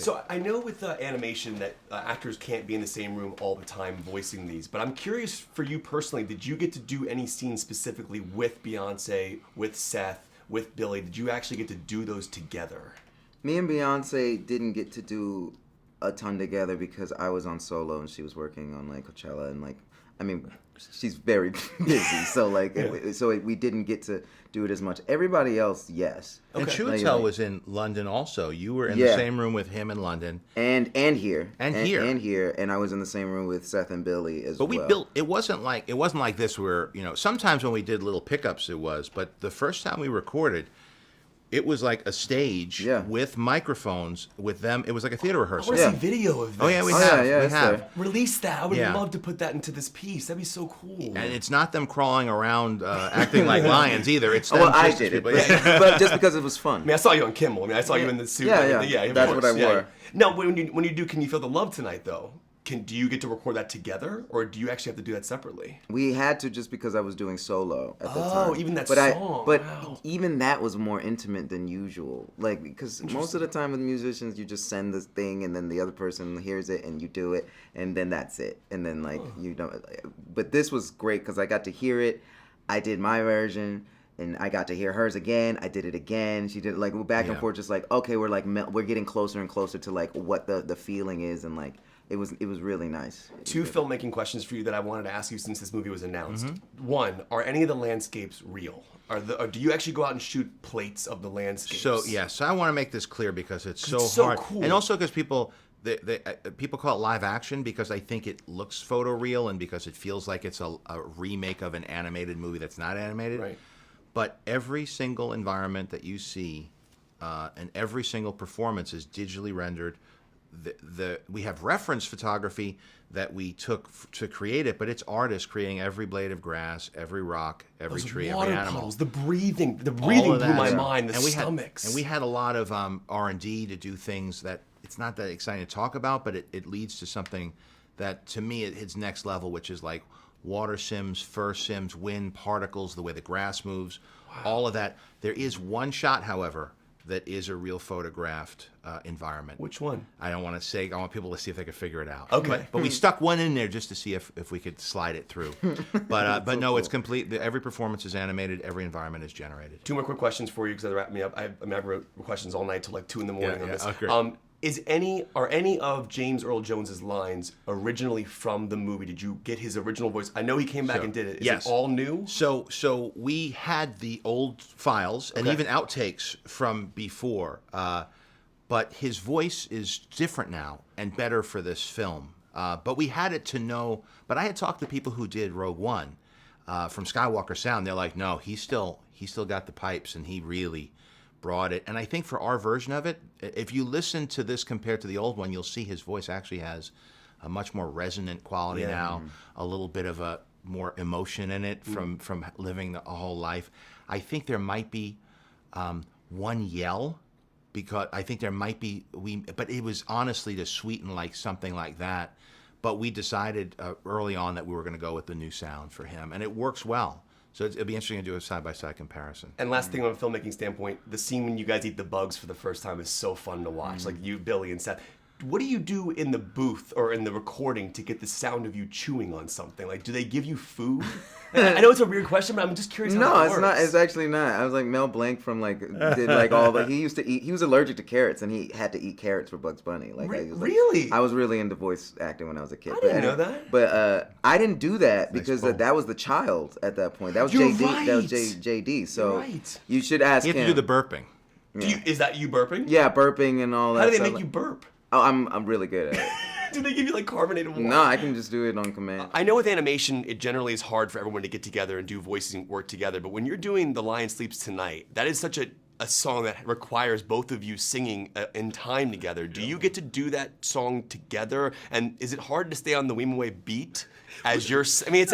So I know with animation that actors can't be in the same room all the time voicing these, but I'm curious for you personally, did you get to do any scenes specifically with Beyonce, with Seth, with Billy? Did you actually get to do those together? Me and Beyonce didn't get to do a ton together because I was on solo and she was working on like Coachella and like, I mean, she's very busy, so like, we didn't get to do it as much. Everybody else, yes. And Chiwetel was in London also. You were in the same room with him in London, and here, and here, and I was in the same room with Seth and Billy as well. But we built. It wasn't like this where sometimes when we did little pickups it was, but the first time we recorded, it was like a stage with microphones with them. It was like a theater rehearsal. I want to see video of this. Oh yeah, we have. We have. Release that. I would love to put that into this piece. That'd be so cool. And it's not them crawling around acting like lions either. It's them I did it, but just because it was fun. I mean, I saw you on Kimmel. I mean, I saw you in the suit. Yeah. That's what I wore. Now, when you do Can You Feel the Love Tonight, though? Do you get to record that together, or do you actually have to do that separately? We had to just because I was doing solo at the time. Oh, even that song. But even that was more intimate than usual. Like, because most of the time with musicians, you just send this thing, and then the other person hears it, and you do it, and then that's it. And then, like, you don't... But this was great because I got to hear it. I did my version, and I got to hear hers again. I did it again. She did it, like, back and forth, just like, okay, we're getting closer and closer to, like, what the feeling is, and, like... It was really nice. Two filmmaking questions for you that I wanted to ask you since this movie was announced. One, are any of the landscapes real? Or do you actually go out and shoot plates of the landscapes? So I want to make this clear because it's so hard, cool. And also because people call it live action because I think it looks photoreal and because it feels like it's a remake of an animated movie that's not animated. Right. But every single environment that you see and every single performance is digitally rendered. We have reference photography that we took to create it, but it's artists creating every blade of grass, every rock, every tree, every animal. Puddles, the breathing blew my mind. The stomachs. And we had a lot of R&D to do things that it's not that exciting to talk about, but it leads to something that to me it hits next level, which is like water sims, fur sims, wind, particles, the way the grass moves, all of that. There is one shot, however, that is a real photographed environment. Which one? I don't want to say. I want people to see if they can figure it out. Okay. But we stuck one in there just to see if we could slide it through. But no, cool. It's complete. Every performance is animated. Every environment is generated. Two more quick questions for you because they wrap me up. I wrote questions all night till like 2 a.m. on this. Okay. Are any of James Earl Jones's lines originally from the movie? Did you get his original voice? I know he came back and did it. Is it all new? So we had the old files and even outtakes from before, but his voice is different now and better for this film. But we had it to know. But I had talked to people who did Rogue One from Skywalker Sound. They're like, no, he still got the pipes and he really brought it. And I think for our version of it, if you listen to this compared to the old one, you'll see his voice actually has a much more resonant quality now, a little bit of a more emotion in it from living a whole life. I think there might be one yell, because I think there might be, but it was honestly to sweeten like something like that. But we decided early on that we were going to go with the new sound for him, and it works well. So it'll be interesting to do a side-by-side comparison. And last thing on a filmmaking standpoint, the scene when you guys eat the bugs for the first time is so fun to watch. Like you, Billy, and Seth. What do you do in the booth or in the recording to get the sound of you chewing on something? Like, do they give you food? I know it's a weird question, but I'm just curious how that works. No, it's not. It's actually not. I was like Mel Blanc from did all the. He used to eat. He was allergic to carrots, and he had to eat carrots for Bugs Bunny. Really? I was really into voice acting when I was a kid. I didn't know that. But I didn't do that because that was the child at that point. That was JD. Right. That was JD. So you should ask him. You have to do the burping. Yeah. Is that you burping? Yeah, burping and all that. How do they make you burp? Oh, I'm really good at it. Do they give you like carbonated water? No, I can just do it on command. I know with animation, it generally is hard for everyone to get together and do voicing work together. But when you're doing The Lion Sleeps Tonight, that is such a song that requires both of you singing in time together. Do you get to do that song together? And is it hard to stay on the Weemaway beat as you're? I mean, it's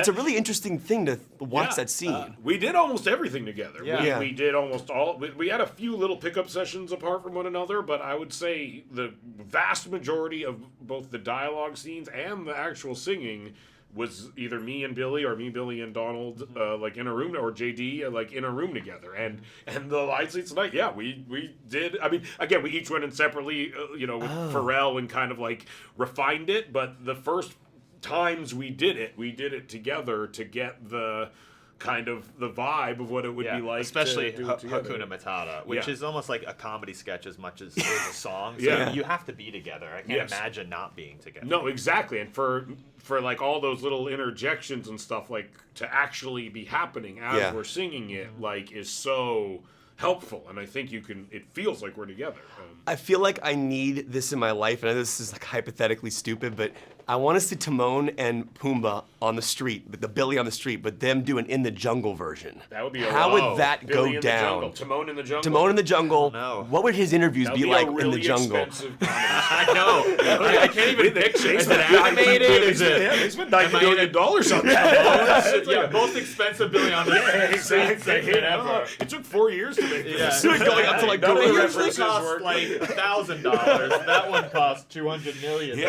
a really interesting thing to watch that scene. We did almost everything together. Yeah. We did almost all. We had a few little pickup sessions apart from one another, but I would say the vast majority of both the dialogue scenes and the actual singing was either me and Billy or me, Billy and Donald, like in a room, or JD, like in a room together. And the Line Sleeps Tonight, yeah, we did. I mean, again, we each went in separately, with Pharrell, and kind of like refined it. But the first times we did it together to get the kind of the vibe of what it would be like, especially to do it together. Hakuna Matata, which is almost like a comedy sketch as much as it is a song. So Yeah. you have to be together. I can't imagine not being together. No, exactly. And for like all those little interjections and stuff, like to actually be happening as we're singing it, like is so helpful. And I think it feels like we're together. I feel like I need this in my life, and I know this is like hypothetically stupid, but I want to see Timon and Pumbaa on the street, the Billy on the street, but them doing In the Jungle version. That would be How would that Billy go in down? The jungle. Timon in the Jungle. Timon in the Jungle. No. What would his interviews That would be be like a really in the jungle? expensive comedy. I know. I can't even picture. Is it animated? Is it? Yeah, they spent $90 million on that. Yeah, most expensive Billy on the Exactly. ever. It took 4 years to make this. Yeah. Going up to like None of It the Gorilla. usually references costs work. like $1,000. That one cost $200 million.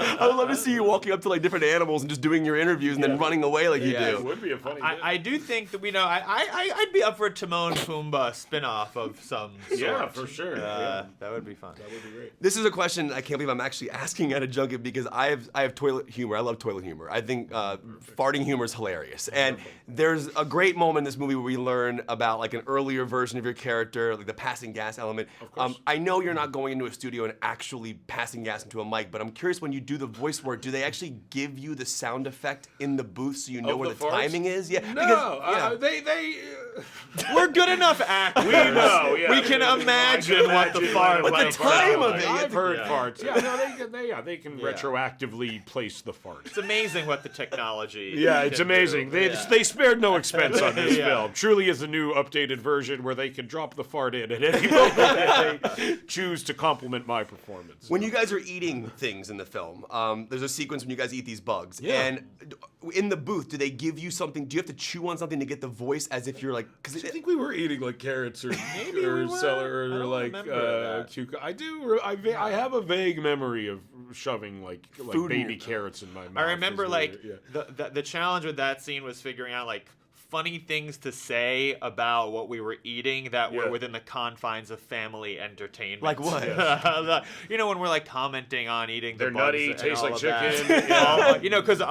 I would love to see you walking up to like different animals and just doing your interviews and then running away like you Yeah. do. It would be a funny bit. I do think that I'd be up for a Timon Pumbaa spin-off of some sort. Yeah, for sure. That would be fun. That would be great. This is a question I can't believe I'm actually asking at a junket because I have toilet humor. I love toilet humor. I think farting humor is hilarious. And there's a great moment in this movie where we learn about like an earlier version of your character, like the passing gas element. Of course. I know you're not going into a studio and actually passing gas into a mic, but I'm curious, when you do the voice work, do they actually give you the sound effect in the booth so you know Of where the the farts? timing is? Yeah. No, Because, they. We're good enough actors. We know. Yeah, We can imagine what the fart. But the time of it, I've heard Yeah. farts. Yeah, no, they can retroactively place the fart. It's amazing what the technology. Yeah, it's can amazing. do. They spared no expense on this Yeah. film. Truly is a new updated version where they can drop the fart in at any moment that they choose to compliment my performance. when you guys are eating things in the film, there's a sequence when you guys eat these bugs. Yeah. And in the booth, do they give you something? Do you have to chew on something to get the voice as if you're like... Cause I think we were eating like carrots or we were. celery I or don't like remember that. cucumber. I do. I have a vague memory of shoving like Food in baby your- carrots in my mouth. I remember as we like were- the challenge with that scene was figuring out like funny things to say about what we were eating that were Yeah. within the confines of family entertainment. Like what? You know, when we're like commenting on eating They're the bugs nutty, and taste all like of that. chicken. Yeah. You know, because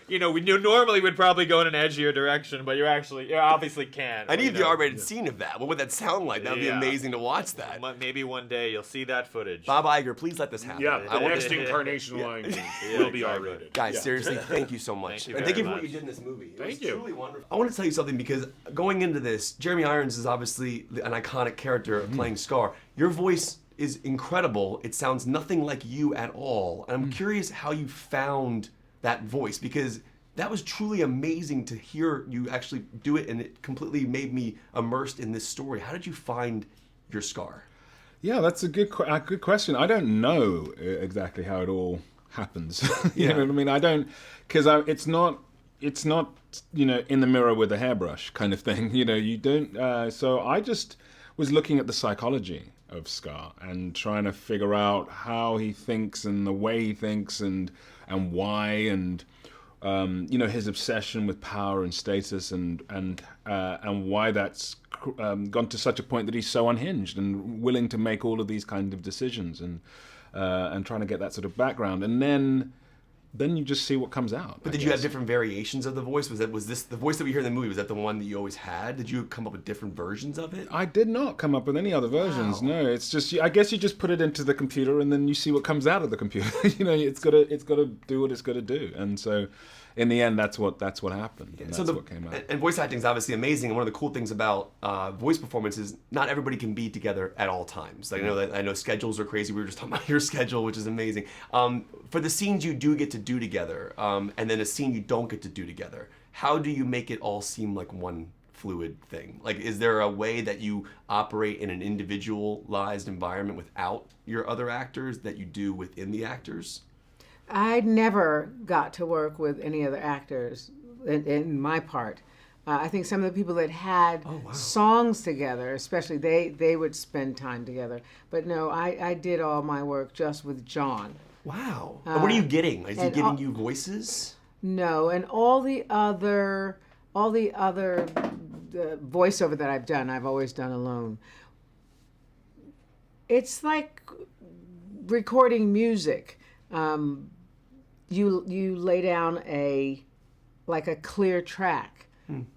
we normally would probably go in an edgier direction, but you obviously can't. I need you the know. R-rated scene of that. What would that sound like? That would be Yeah. amazing to watch that. Maybe one day you'll see that footage. Bob Iger, please let this happen. Yeah, I the want next to... incarnation of Lion King Yeah, will be exactly. R-rated. Guys, Yeah. seriously, thank you so much. Thank you and thank you for very what you much. did in this movie. It Thank was you. truly wonderful. I want to tell you something because going into this, Jeremy Irons is obviously an iconic character playing Scar. Your voice is incredible. It sounds nothing like you at all. And I'm curious how you found that voice because that was truly amazing to hear you actually do it, and it completely made me immersed in this story. How did you find your Scar? Yeah, that's a good question. I don't know exactly how it all happens. You know what I mean? I don't, because it's not in the mirror with a hairbrush kind of thing. You don't. So I just was looking at the psychology of Scar and trying to figure out how he thinks and the way he thinks and why and. His obsession with power and status and why that's gone to such a point that he's so unhinged and willing to make all of these kind of decisions and trying to get that sort of background, and then you just see what comes out. But did you have different variations of the voice? Was this the voice that we hear in the movie? Was that the one that you always had? Did you come up with different versions of it? I did not come up with any other versions. Wow. No, it's just I guess you just put it into the computer and then you see what comes out of the computer. It's got to do what it's got to do, and so in the end, that's what happened. And that's what came out. And voice acting is obviously amazing. And one of the cool things about voice performance is not everybody can be together at all times. Like, I know schedules are crazy. We were just talking about your schedule, which is amazing. For the scenes you do get to do together, and then a scene you don't get to do together, how do you make it all seem like one fluid thing? Like, is there a way that you operate in an individualized environment without your other actors that you do within the actors? I never got to work with any other actors in my part. I think some of the people that had songs together, especially, they would spend time together. But no, I did all my work just with Jon. Wow. And what are you getting? Is he and giving you voices? No, and all the other voiceover that I've done, I've always done alone. It's like recording music. You lay down a clear track.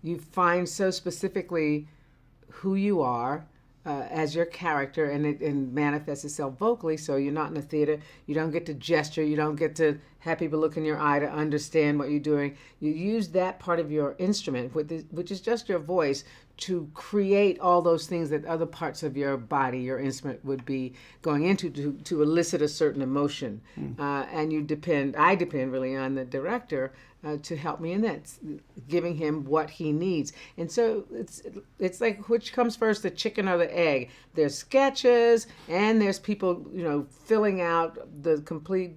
You find so specifically who you are as your character, and it manifests itself vocally. So you're not in a theater. You don't get to gesture. You don't get to have people look in your eye to understand what you're doing. You use that part of your instrument, which is just your voice, to create all those things that other parts of your body, your instrument, would be going into to elicit a certain emotion. And I depend really on the director to help me in that, giving him what he needs. And so it's like, which comes first, the chicken or the egg? There's sketches, and there's people, filling out the complete,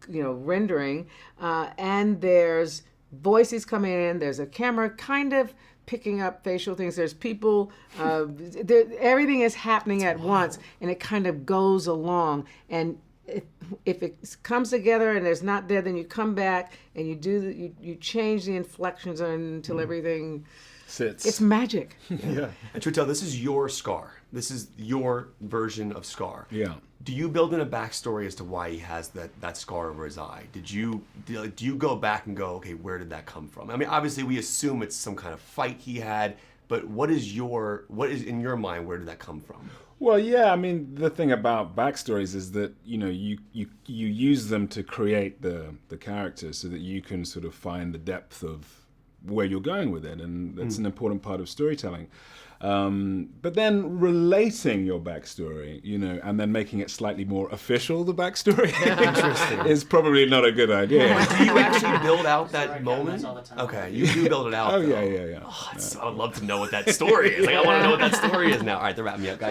rendering, and there's voices coming in. There's a camera kind of picking up facial things. There's people. Everything is happening at once, and it kind of goes along. And if it comes together and there's not there, then you come back and you change the inflections until everything Sits. It's magic. Yeah. And Chiwetel, this is your Scar. This is your version of Scar. Yeah. Do you build in a backstory as to why he has that scar over his eye? Do you go back and go, okay, where did that come from? I mean, obviously we assume it's some kind of fight he had, but what is in your mind? Where did that come from? Well, yeah. I mean, the thing about backstories is that you use them to create the characters so that you can sort of find the depth of where you're going with it, and that's an important part of storytelling. But then relating your backstory, and then making it slightly more official, the backstory, is probably not a good idea. Do you actually build out that moment? Okay, you do build it out. Oh, though. yeah. Oh, I would love to know what that story is. I want to know what that story is now. All right, they're wrapping me up, guys.